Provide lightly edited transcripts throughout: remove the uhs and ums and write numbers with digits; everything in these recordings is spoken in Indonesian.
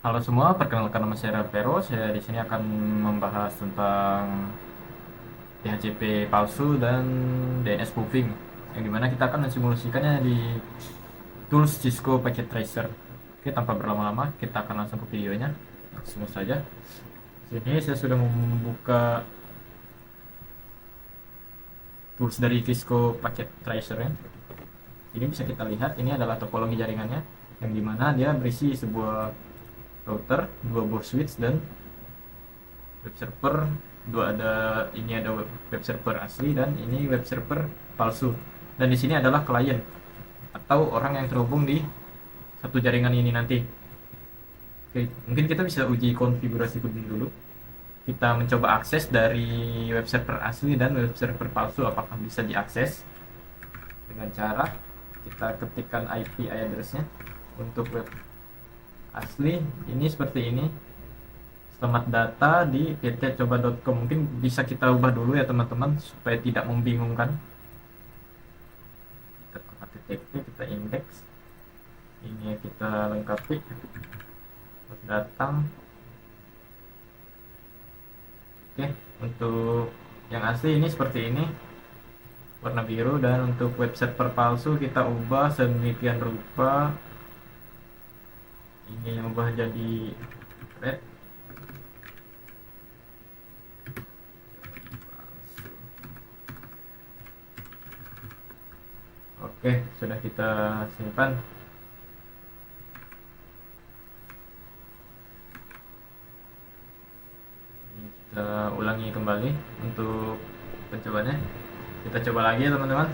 Halo semua, perkenalkan nama saya Vero. Saya di sini akan membahas tentang DHCP palsu dan DNS spoofing, yang dimana kita akan mensimulasikannya di tools Cisco Packet Tracer. Oke, tanpa berlama-lama, kita akan langsung ke videonya. Langsung saja. Sini saya sudah membuka tools dari Cisco Packet Tracer ya. Ini bisa kita lihat, ini adalah topologi jaringannya, yang dimana dia berisi sebuah router, dua board switch, dan web server dua. Ada web server asli dan ini web server palsu, dan di sini adalah klien atau orang yang terhubung di satu jaringan ini nanti. Oke, mungkin kita bisa uji konfigurasi dulu. Kita mencoba akses dari web server asli dan web server palsu, apakah bisa diakses dengan cara kita ketikkan IP address-nya. Untuk web asli ini seperti ini, selamat data di pt.coba.com. Mungkin bisa kita ubah dulu ya teman-teman supaya tidak membingungkan. Kita ke http, kita indeks, ini kita lengkapi, datang. Oke, untuk yang asli ini seperti ini, warna biru, dan untuk web server palsu kita ubah sedemikian rupa. Ini yang ubah jadi red. Oke, sudah kita simpan. Kita ulangi kembali untuk pencobaannya. Kita coba lagi ya teman-teman.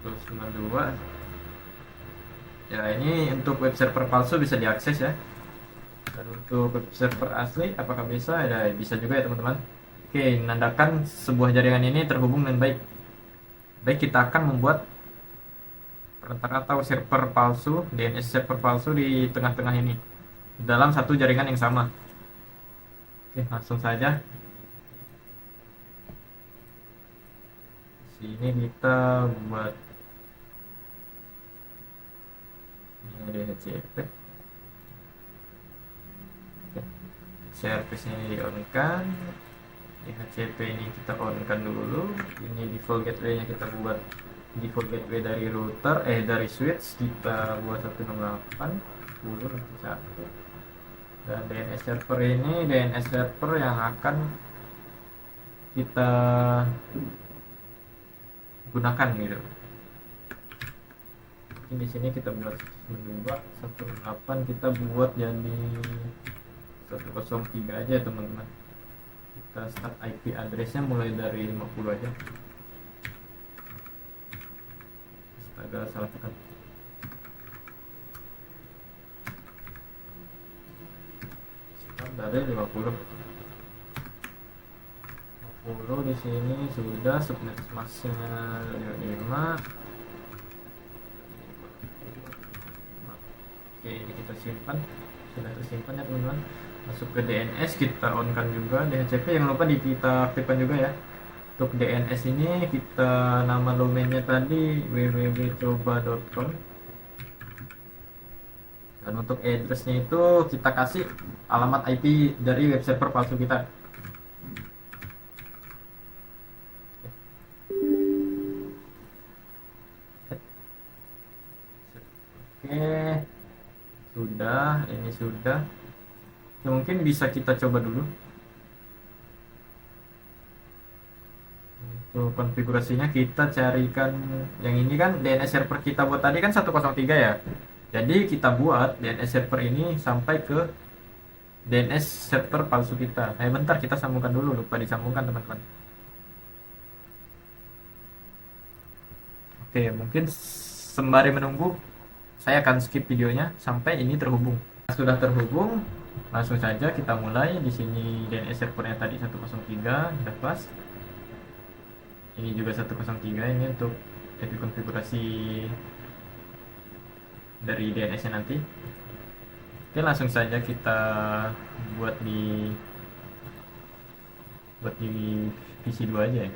192. Ya, ini untuk web server palsu bisa diakses ya. Dan untuk web server asli apakah bisa? Ya, bisa juga ya teman-teman. Oke, menandakan sebuah jaringan ini terhubung dengan baik. Baik, kita akan membuat perantara atau server palsu, DNS server palsu di tengah-tengah ini, dalam satu jaringan yang sama. Oke, langsung saja. Sini kita buat ini DHCP. Oke, service-nya di on kan. DHCP ini kita on kan dulu. Ini default gateway-nya kita buat default gateway dari router, dari switch kita buat 168.10.1. Dan DNS server ini DNS server yang akan kita gunakan gitu. Mungkin di sini kita buat 192.168, kita buat jadi 103 aja teman-teman. Kita start IP address-nya mulai dari 50 aja. Astaga, salah tekan. Start dari 50. Di sini sudah subnet masknya 5. Oke, ini kita simpan, sudah tersimpan ya teman-teman. Masuk ke DNS, kita on kan juga DHCP, jangan lupa kita aktifkan juga ya. Untuk DNS ini kita nama domainnya tadi www.coba.com, dan untuk addressnya itu kita kasih alamat IP dari web server palsu kita. Oke, sudah, ini sudah. Ya, mungkin bisa kita coba dulu. Untuk konfigurasinya kita carikan yang ini kan, DNS server kita buat tadi kan 103 ya. Jadi kita buat DNS server ini sampai ke DNS server palsu kita. Bentar, kita sambungkan dulu, lupa disambungkan teman-teman. Oke, mungkin sembari menunggu saya akan skip videonya sampai ini terhubung. Sudah terhubung, langsung saja kita mulai. Di sini DNS servernya tadi 103, sudah pas. Ini juga 103, ini untuk konfigurasi dari DNS-nya nanti. Oke, langsung saja kita buat di PC2 aja ya.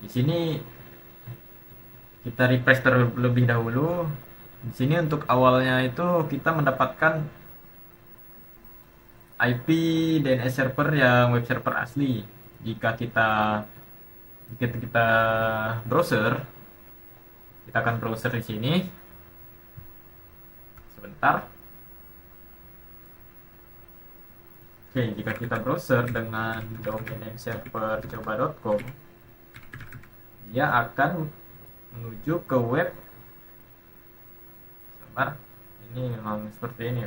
Di sini Kita refresh terlebih dahulu. Di sini untuk awalnya itu kita mendapatkan IP DNS server yang web server asli. Jika kita jika kita browser, kita akan browser di sini. Sebentar. Oke, jika kita browser dengan domain name server coba.com, dia akan menuju ke web. Sebentar, ini memang seperti ini.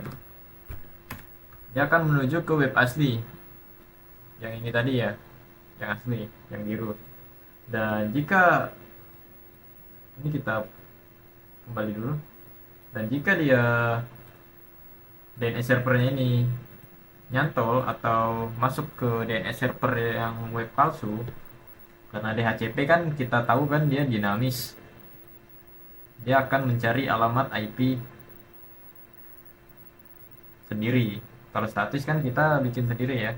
Dia akan menuju ke web asli. Yang ini tadi ya, yang asli, yang biru. Dan jika ini kita kembali dulu. Dan jika dia DNS servernya ini nyantol atau masuk ke DNS server yang web palsu, karena DHCP kan kita tahu kan dia dinamis, dia akan mencari alamat IP sendiri. Kalau statis kan kita bikin sendiri ya,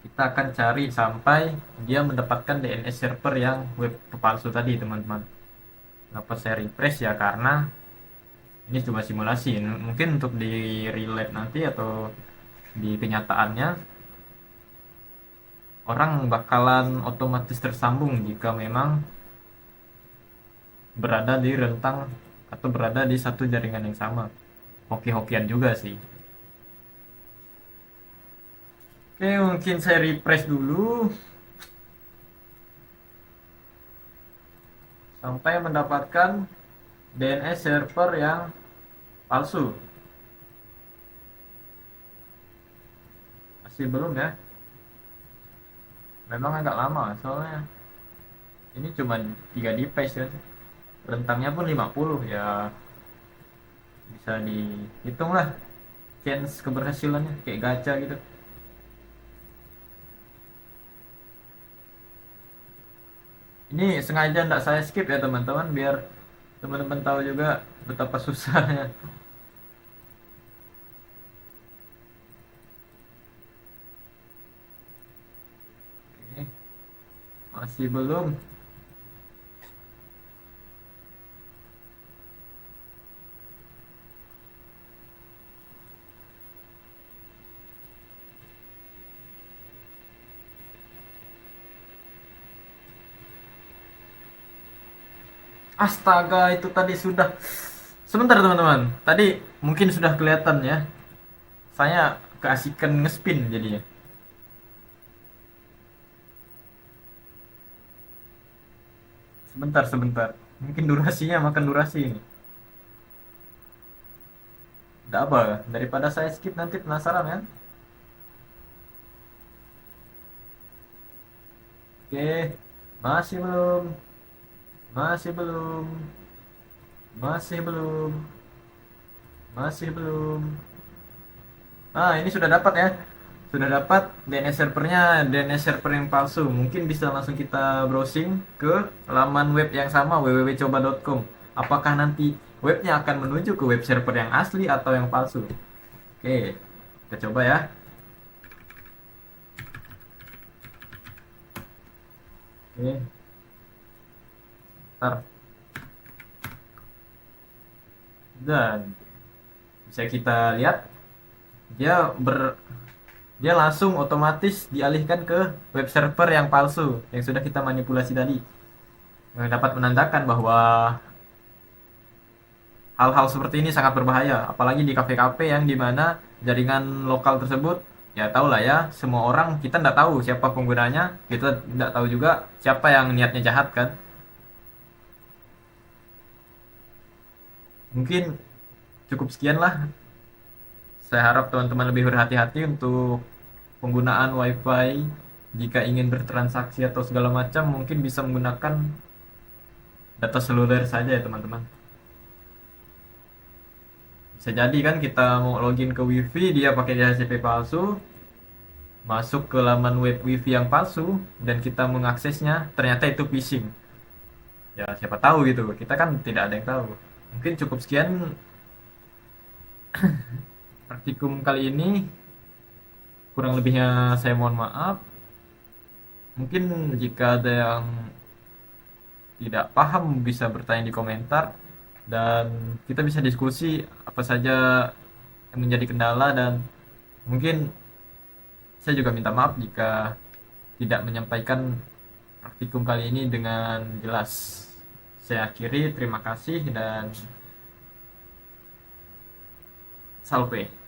kita akan cari sampai dia mendapatkan DNS server yang web palsu tadi teman-teman. Kenapa saya refresh ya, karena ini cuma simulasi. Mungkin untuk di real life nanti atau di kenyataannya orang bakalan otomatis tersambung jika memang berada di rentang atau berada di satu jaringan yang sama. Hoki-hokian juga sih. Oke, mungkin saya refresh dulu sampai mendapatkan DNS server yang palsu. Masih belum ya, memang agak lama soalnya ini cuma 3 device ya, rentangnya pun 50 ya, bisa dihitung lah chance keberhasilannya kayak gacha gitu. Ini sengaja tidak saya skip ya teman-teman, biar teman-teman tahu juga betapa susahnya. Oke, masih belum. Astaga, itu tadi sudah. Sebentar teman-teman, tadi mungkin sudah kelihatan ya, saya keasikan ngespin jadinya. Sebentar, sebentar. Mungkin durasinya makan durasi ini. Tidak apa, daripada saya skip nanti penasaran ya. Oke, masih belum. Masih belum. Masih belum. Masih belum. Ah, ini sudah dapat ya. Sudah dapat DNS servernya, DNS server yang palsu. Mungkin bisa langsung kita browsing ke laman web yang sama, www.coba.com. Apakah nanti webnya akan menuju ke web server yang asli atau yang palsu? Oke, kita coba ya. Oke, ntar. Dan bisa kita lihat dia dia langsung otomatis dialihkan ke web server yang palsu yang sudah kita manipulasi tadi. Yang dapat menandakan bahwa hal-hal seperti ini sangat berbahaya, apalagi di kafe-kafe yang dimana jaringan lokal tersebut, ya tahu lah ya, semua orang, kita nggak tahu siapa penggunanya, kita nggak tahu juga siapa yang niatnya jahat kan. Mungkin cukup sekian lah. Saya harap teman-teman lebih berhati-hati untuk penggunaan WiFi. Jika ingin bertransaksi atau segala macam, mungkin bisa menggunakan data seluler saja ya teman-teman. Bisa jadi kan kita mau login ke WiFi, dia pakai DHCP palsu, masuk ke laman web WiFi yang palsu, dan kita mengaksesnya, ternyata itu phishing. Ya siapa tahu gitu, kita kan tidak ada yang tahu. Mungkin cukup sekian praktikum kali ini. Kurang lebihnya saya mohon maaf. Mungkin jika ada yang tidak paham bisa bertanya di komentar dan kita bisa diskusi apa saja yang menjadi kendala, dan mungkin saya juga minta maaf jika tidak menyampaikan praktikum kali ini dengan jelas. Saya akhiri, terima kasih dan salve.